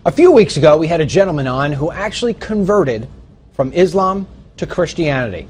A few weeks ago, we had a gentleman on who actually converted from Islam to Christianity.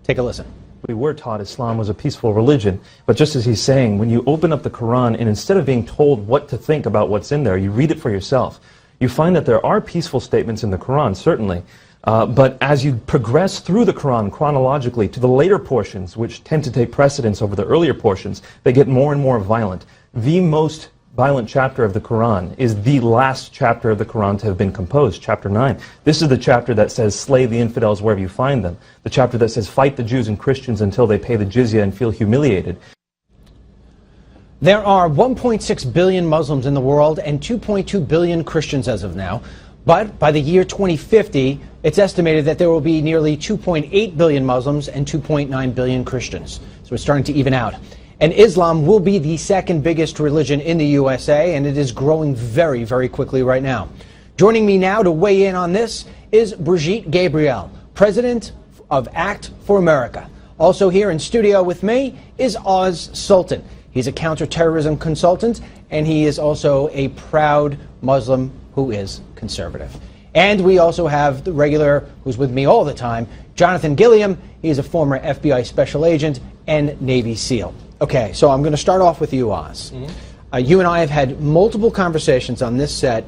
Take a listen. We were taught Islam was a peaceful religion, but just as he's saying, when you open up the Quran and instead of being told what to think about what's in there, you read it for yourself, you find that there are peaceful statements in the Quran, certainly, but as you progress through the Quran chronologically to the later portions, which tend to take precedence over the earlier portions, they get more and more violent. The most violent chapter of the Quran is the last chapter of the Quran to have been composed, chapter 9. This is the chapter that says, slay the infidels wherever you find them. The chapter that says, fight the Jews and Christians until they pay the jizya and feel humiliated. There are 1.6 billion Muslims in the world and 2.2 billion Christians as of now. But by the year 2050, it's estimated that there will be nearly 2.8 billion Muslims and 2.9 billion Christians. So it's starting to even out. And Islam will be the second biggest religion in the USA, and it is growing very, very quickly right now. Joining me now to weigh in on this is Brigitte Gabriel, president of Act for America. Also here in studio with me is Oz Sultan. He's a counterterrorism consultant, and he is also a proud Muslim who is conservative. And we also have the regular, who's with me all the time, Jonathan Gilliam. He is a former FBI special agent and Navy SEAL. Okay, so I'm going to start off with you, Oz. You and I have had multiple conversations on this set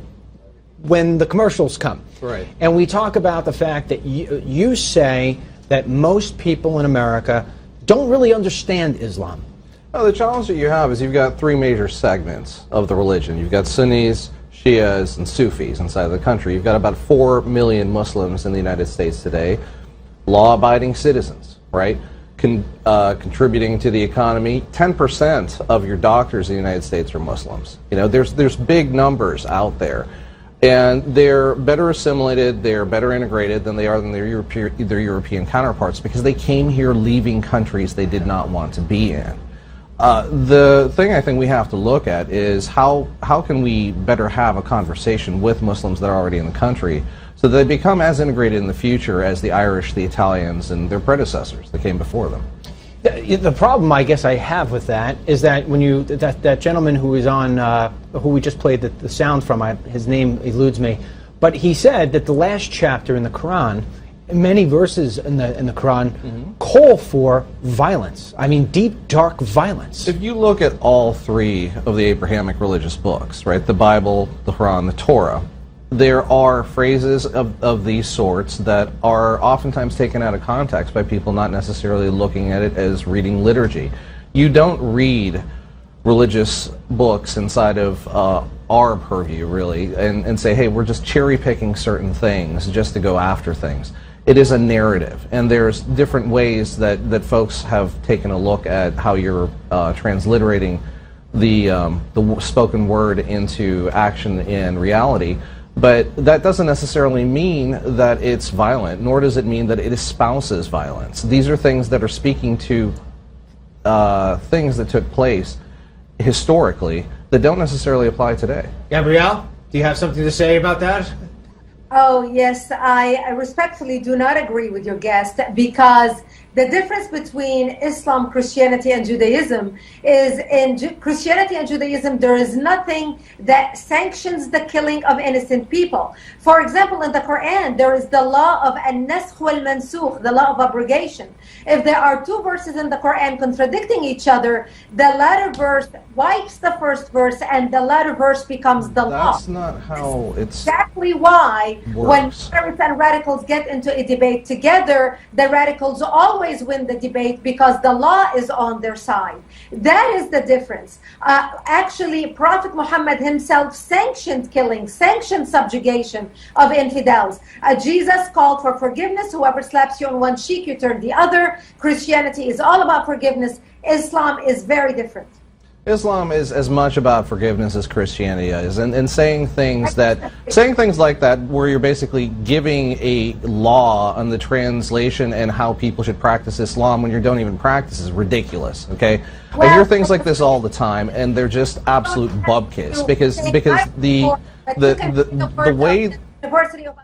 when the commercials come. Right. And we talk about the fact that you say that most people in America don't really understand Islam. Well, the challenge that you have is you've got three major segments of the religion. You've got Sunnis, Shias, and Sufis inside of the country. You've got about 4 million Muslims in the United States today, law-abiding citizens, right? Contributing to the economy. 10% of your doctors in the United States are Muslims. You know, there's big numbers out there, and they're better assimilated, they're better integrated than they are than their European counterparts because they came here leaving countries they did not want to be in. The thing I think we have to look at is how can we better have a conversation with Muslims that are already in the country so that they become as integrated in the future as the Irish, the Italians, and their predecessors that came before them. The problem, I guess, I have with that is that when you that gentleman who is on, who we just played the sound from, his name eludes me, but he said that the last chapter in the Quran, many verses in the Quran, call for violence. I mean, deep, dark violence. If you look at all three of the Abrahamic religious books, right, the Bible, the Quran, the Torah, there are phrases of these sorts that are oftentimes taken out of context by people not necessarily looking at it as reading liturgy. You don't read religious books inside of our purview, really, and say, hey, we're just cherry-picking certain things just to go after things. It is a narrative, and there's different ways that folks have taken a look at how you're transliterating the spoken word into action in reality. But that doesn't necessarily mean that it's violent, nor does it mean that it espouses violence. These are things that are speaking to things that took place historically that don't necessarily apply today. Gabriel, do you have something to say about that? Oh, yes, I respectfully do not agree with your guest because the difference between Islam, Christianity, and Judaism is in Christianity and Judaism, there is nothing that sanctions the killing of innocent people. For example, in the Quran, there is the law of an-nasakh wal-mansukh, the law of abrogation. If there are two verses in the Quran contradicting each other, the latter verse wipes the first verse and the latter verse becomes the law. That's not how it's exactly why works. When moderates and radicals get into a debate together, the radicals always win the debate because the law is on their side. That is the difference. Actually, Prophet Muhammad himself sanctioned killing, sanctioned subjugation of infidels. Jesus called for forgiveness. Whoever slaps you on one cheek, you turn the other. Christianity is all about forgiveness. Islam is very different. Islam is as much about forgiveness as Christianity is, and saying things like that where you're basically giving a law on the translation and how people should practice Islam when you don't even practice is ridiculous. Okay, I hear things like this all the time, and they're just absolute bubkis because the way. University of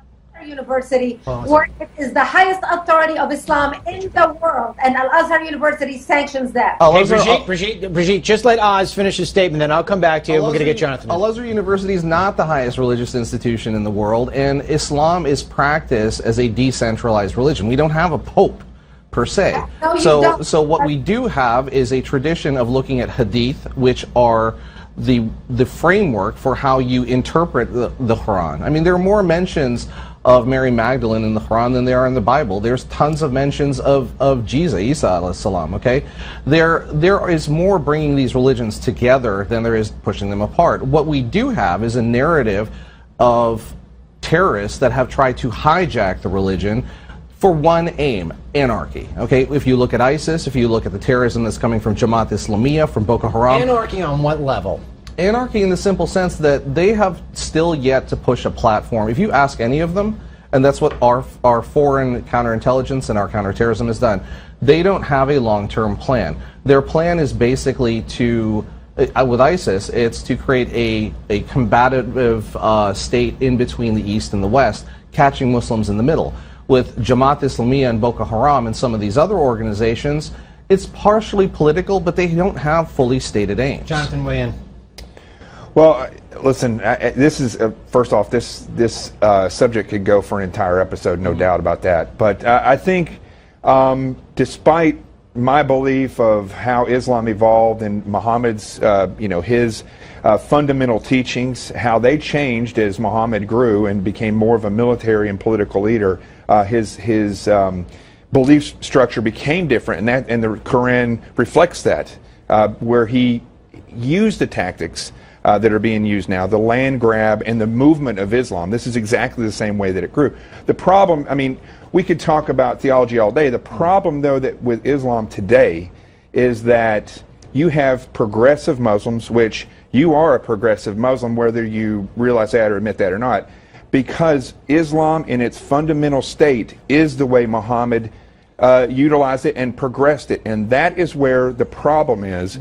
University, where it is the highest authority of Islam in the world, and Al-Azhar University sanctions that. Hey, Brigitte, just let Oz finish his statement, then I'll come back to you. We're going to get Jonathan. Al-Azhar University is not the highest religious institution in the world, and Islam is practiced as a decentralized religion. We don't have a pope, per se. No, so what we do have is a tradition of looking at hadith, which are the framework for how you interpret the Quran. I mean, there are more mentions of Mary Magdalene in the Quran than there are in the Bible. There's tons of mentions of Jesus, Isa alayhi salam, okay? There is more bringing these religions together than there is pushing them apart. What we do have is a narrative of terrorists that have tried to hijack the religion for one aim, anarchy. Okay, if you look at ISIS, if you look at the terrorism that's coming from Jamaat Islamiyah, from Boko Haram. Anarchy on what level? Anarchy in the simple sense that they have still yet to push a platform. If you ask any of them, and that's what our foreign counterintelligence and our counterterrorism has done, they don't have a long-term plan. Their plan is basically to, with ISIS, it's to create a combative state in between the East and the West, catching Muslims in the middle. With Jamaat Islamiyah and Boko Haram and some of these other organizations, it's partially political, but they don't have fully stated aims. Jonathan, weigh in. Well, listen, this is, first off, this subject could go for an entire episode, no doubt about that. But I think despite my belief of how Islam evolved and Muhammad's, his fundamental teachings, how they changed as Muhammad grew and became more of a military and political leader, his belief structure became different, and the Quran reflects that, where he used the tactics that are being used now, the land grab and the movement of Islam. This is exactly the same way that it grew. The problem, I mean, we could talk about theology all day. The problem, though, that with Islam today is that you have progressive Muslims, which you are a progressive Muslim, whether you realize that or admit that or not, because Islam in its fundamental state is the way Muhammad utilized it and progressed it. And that is where the problem is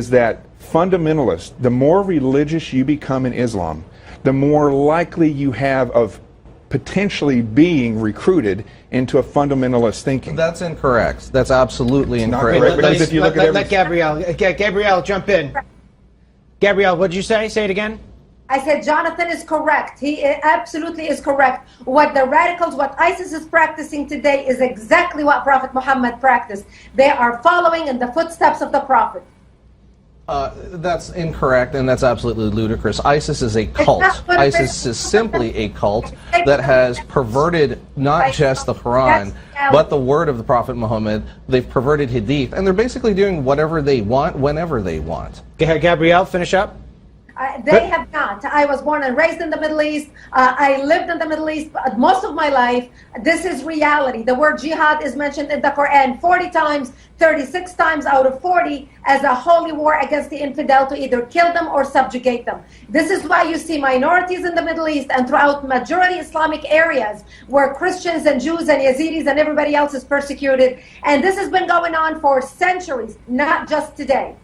that fundamentalists, the more religious you become in Islam, the more likely you have of potentially being recruited into a fundamentalist thinking. That's incorrect. That's absolutely incorrect. Let Gabriel jump in. Gabriel, what did you say? Say it again. I said Jonathan is correct. He absolutely is correct. What the radicals, what ISIS is practicing today is exactly what Prophet Muhammad practiced. They are following in the footsteps of the Prophet. That's incorrect, and that's absolutely ludicrous. ISIS is a cult. ISIS is simply a cult that has perverted not just the Quran, but the word of the Prophet Muhammad. They've perverted Hadith, and they're basically doing whatever they want, whenever they want. Gabriel, finish up. They have not. I was born and raised in the Middle East. I lived in the Middle East most of my life. This is reality. The word jihad is mentioned in the Quran 40 times, 36 times out of 40 as a holy war against the infidel to either kill them or subjugate them. This is why you see minorities in the Middle East and throughout majority Islamic areas where Christians and Jews and Yazidis and everybody else is persecuted. And this has been going on for centuries, not just today.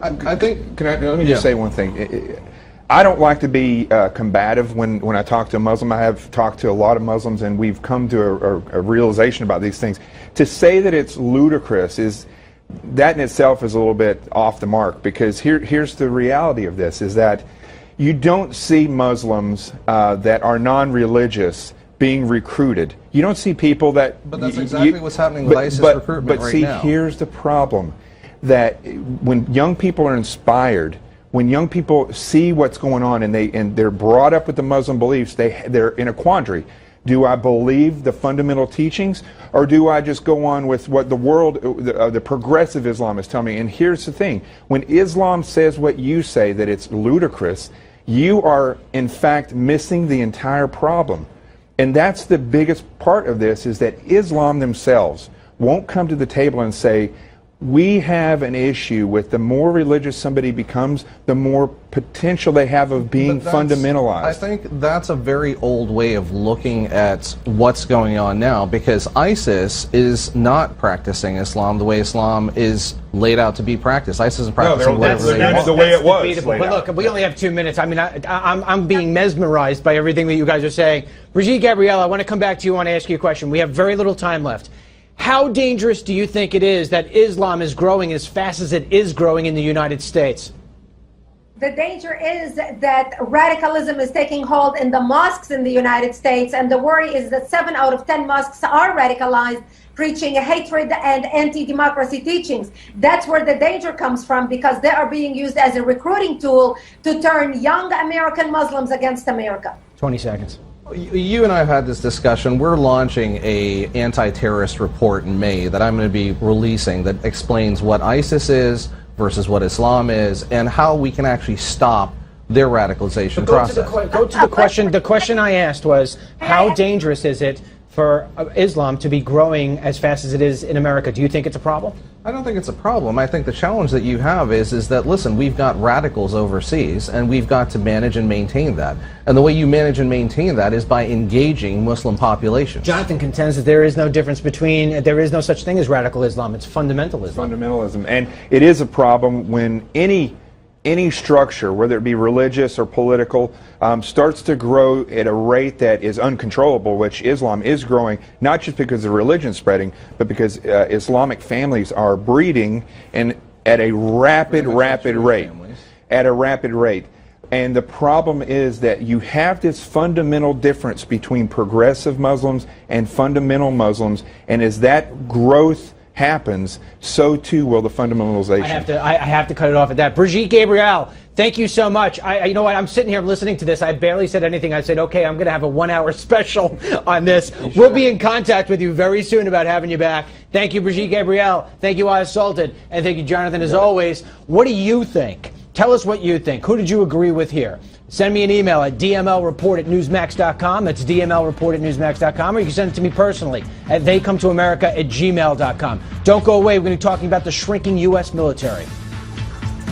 I think, let me just say one thing. I don't like to be combative when I talk to a Muslim. I have talked to a lot of Muslims, and we've come to a realization about these things. To say that it's ludicrous that in itself is a little bit off the mark, because here's the reality of this, is that you don't see Muslims that are non-religious being recruited. You don't see people that... But that's exactly what's happening with ISIS recruitment right now. But see, here's the problem. That when young people are inspired, when young people see what's going on and they're brought up with the Muslim beliefs, they're in a quandary. Do I believe the fundamental teachings, or do I just go on with what the world, the progressive Islam is telling me? And here's the thing. When Islam says what you say, that it's ludicrous, you are in fact missing the entire problem. And that's the biggest part of this, is that Islam themselves won't come to the table and say, we have an issue with the more religious somebody becomes, the more potential they have of being fundamentalized. I think that's a very old way of looking at what's going on now, because ISIS is not practicing Islam the way Islam is laid out to be practiced. ISIS is practicing whatever they want. The way it was. Debatable. But look, we only have 2 minutes. I mean, I'm being mesmerized by everything that you guys are saying. Brigitte, Gabriel, I want to come back to you. I want to ask you a question. We have very little time left. How dangerous do you think it is that Islam is growing as fast as it is growing in the United States? The danger is that radicalism is taking hold in the mosques in the United States, and the worry is that 7 out of 10 mosques are radicalized, preaching hatred and anti-democracy teachings. That's where the danger comes from, because they are being used as a recruiting tool to turn young American Muslims against America. 20 seconds. You and I have had this discussion. We're launching a anti-terrorist report in May that I'm going to be releasing that explains what ISIS is versus what Islam is and how we can actually stop their radicalization process. Go to the question. The question I asked was, how dangerous is it for Islam to be growing as fast as it is in America? Do you think it's a problem? I don't think it's a problem. I think the challenge that you have is that, listen, we've got radicals overseas, and we've got to manage and maintain that. And the way you manage and maintain that is by engaging Muslim populations. Jonathan contends that there is no difference between, there is no such thing as radical Islam. It's fundamentalism. Fundamentalism. And it is a problem when any structure, whether it be religious or political, starts to grow at a rate that is uncontrollable, which Islam is growing, not just because the religion is spreading, but because Islamic families are breeding and at a rapid rate. At a rapid rate. And the problem is that you have this fundamental difference between progressive Muslims and fundamental Muslims, and as that growth happens, so too will the fundamentalization. I have to cut it off at that. Brigitte, Gabriel, thank you so much. You know what? I'm sitting here listening to this. I barely said anything. I said, okay, I'm going to have a 1-hour special on this. We'll be in contact with you very soon about having you back. Thank you, Brigitte, Gabriel. Thank you, I Assaulted. And thank you, Jonathan, as always. What do you think? Tell us what you think. Who did you agree with here? Send me an email at dmlreport@newsmax.com. That's dmlreport@newsmax.com. Or you can send it to me personally at theycometoamerica@gmail.com. Don't go away. We're going to be talking about the shrinking U.S. military.